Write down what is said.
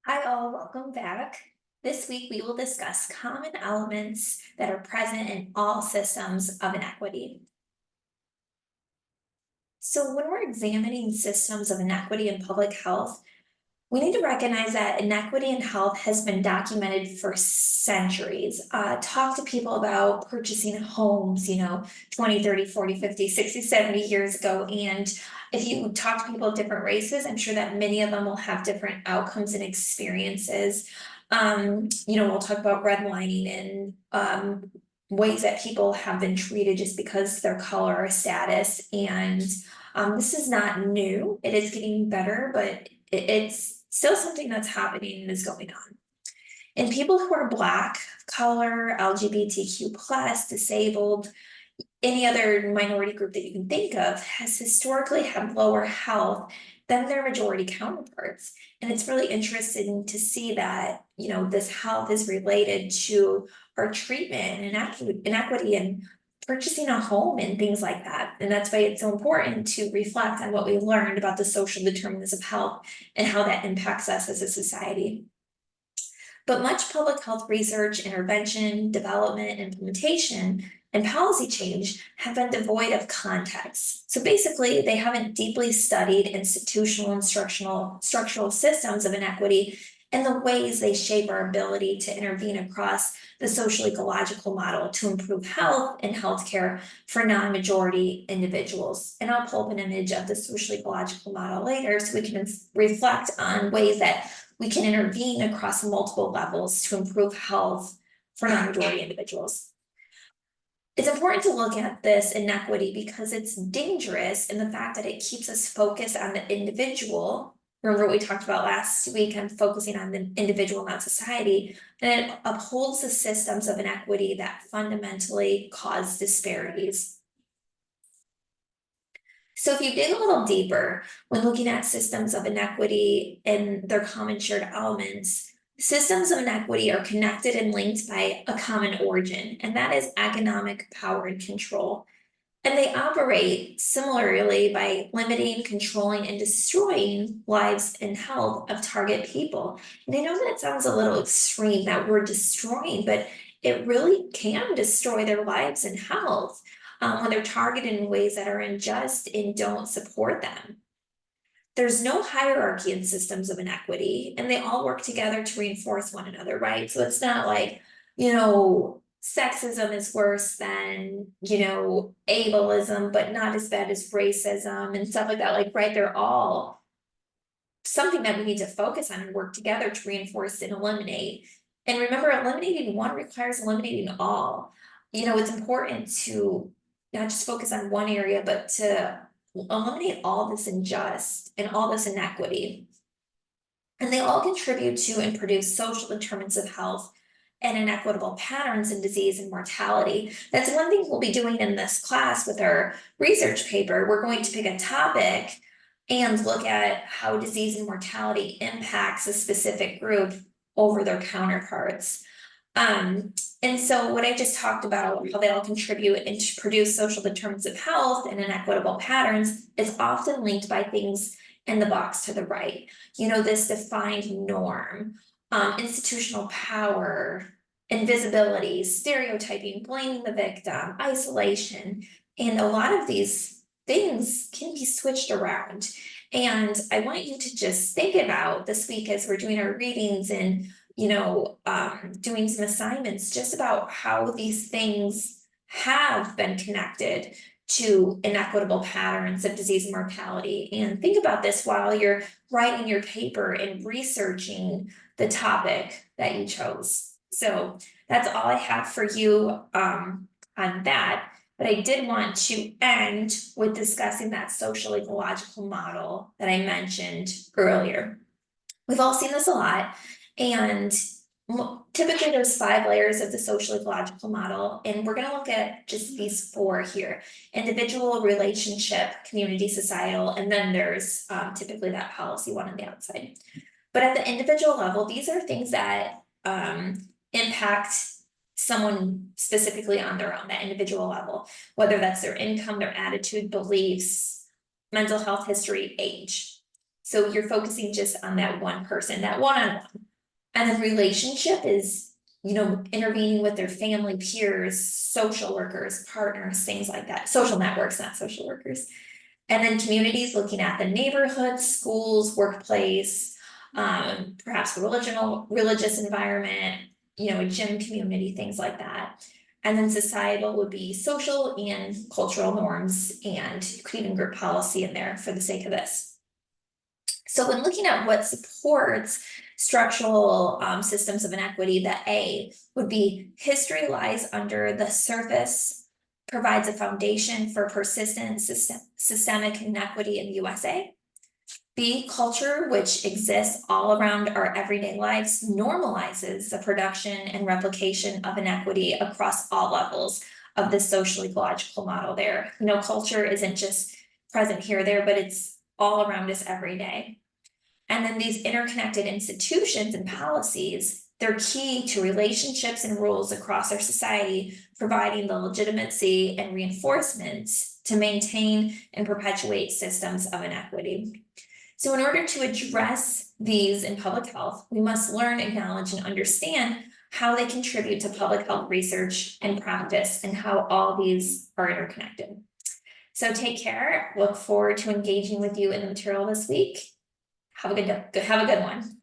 Hi all, welcome back. This week we will discuss common elements that are present in all systems of inequity. So when we're examining systems of inequity in public health, we need to recognize that inequity in health has been documented for centuries. Talk to people about purchasing homes, 20, 30, 40, 50, 60, 70 years ago. And if you talk to people of different races, I'm sure that many of them will have different outcomes and experiences. We'll talk about redlining and ways that people have been treated just because their color or status. And this is not new. It is getting better, but it's still something that's happening and is going on. And people who are Black, color, LGBTQ plus, disabled, any other minority group that you can think of has historically had lower health than their majority counterparts. And it's really interesting to see that, this health is related to our treatment and inequity and purchasing a home and things like that. And that's why it's so important to reflect on what we learned about the social determinants of health and how that impacts us as a society. But much public health research, intervention, development, implementation, and policy change have been devoid of context. So basically, they haven't deeply studied institutional instructional structural systems of inequity and the ways they shape our ability to intervene across the social ecological model to improve health and healthcare for non-majority individuals. And I'll pull up an image of the social ecological model later so we can reflect on ways that we can intervene across multiple levels to improve health for non-majority individuals. It's important to look at this inequity because it's dangerous in the fact that it keeps us focused on the individual. Remember what we talked about last week on focusing on the individual, not society, and it upholds the systems of inequity that fundamentally cause disparities. So if you dig a little deeper when looking at systems of inequity and their common shared elements, systems of inequity are connected and linked by a common origin, and that is economic power and control. And they operate similarly by limiting, controlling, and destroying lives and health of target people. And I know that it sounds a little extreme that we're destroying, but it really can destroy their lives and health when they're targeted in ways that are unjust and don't support them. There's no hierarchy in systems of inequity, and they all work together to reinforce one another, right? So it's not like, sexism is worse than, ableism, but not as bad as racism and stuff like that. Like, right, they're all something that we need to focus on and work together to reinforce and eliminate. And remember, eliminating one requires eliminating all. It's important to not just focus on one area, but to eliminate all this injustice and all this inequity. And they all contribute to and produce social determinants of health and inequitable patterns in disease and mortality. That's one thing we'll be doing in this class with our research paper. We're going to pick a topic and look at how disease and mortality impacts a specific group over their counterparts. And so what I just talked about, how they all contribute and to produce social determinants of health and inequitable patterns, is often linked by things in the box to the right. This defined norm, institutional power, invisibility, stereotyping, blaming the victim, isolation, and a lot of these things can be switched around. And I want you to just think about this week as we're doing our readings and doing some assignments just about how these things have been connected to inequitable patterns of disease and mortality. And think about this while you're writing your paper and researching the topic that you chose. So that's all I have for you on that. But I did want to end with discussing that social ecological model that I mentioned earlier. We've all seen this a lot, and typically there's 5 layers of the social ecological model, and we're going to look at just these 4 here: individual, relationship, community, societal, and then there's typically that policy one on the outside. But at the individual level, these are things that impact someone specifically on their own, that individual level, whether that's their income, their attitude, beliefs, mental health history, age. So you're focusing just on that one person, that one-on-one. And then relationship is, intervening with their family, peers, social workers, partners, things like that. Social networks, not social workers. And then communities, looking at the neighborhood, schools, workplace, perhaps religious environment, a gym community, things like that. And then societal would be social and cultural norms, and you could even group policy in there for the sake of this. So when looking at what supports structural systems of inequity, the A would be history lies under the surface, provides a foundation for persistent systemic inequity in the USA. B, culture, which exists all around our everyday lives, normalizes the production and replication of inequity across all levels of the social ecological model there. Culture isn't just present here or there, but it's all around us every day. And then these interconnected institutions and policies, they're key to relationships and rules across our society, providing the legitimacy and reinforcements to maintain and perpetuate systems of inequity. So in order to address these in public health, we must learn, acknowledge, and understand how they contribute to public health research and practice, and how all these are interconnected. So take care. Look forward to engaging with you in the material this week. Have a good one.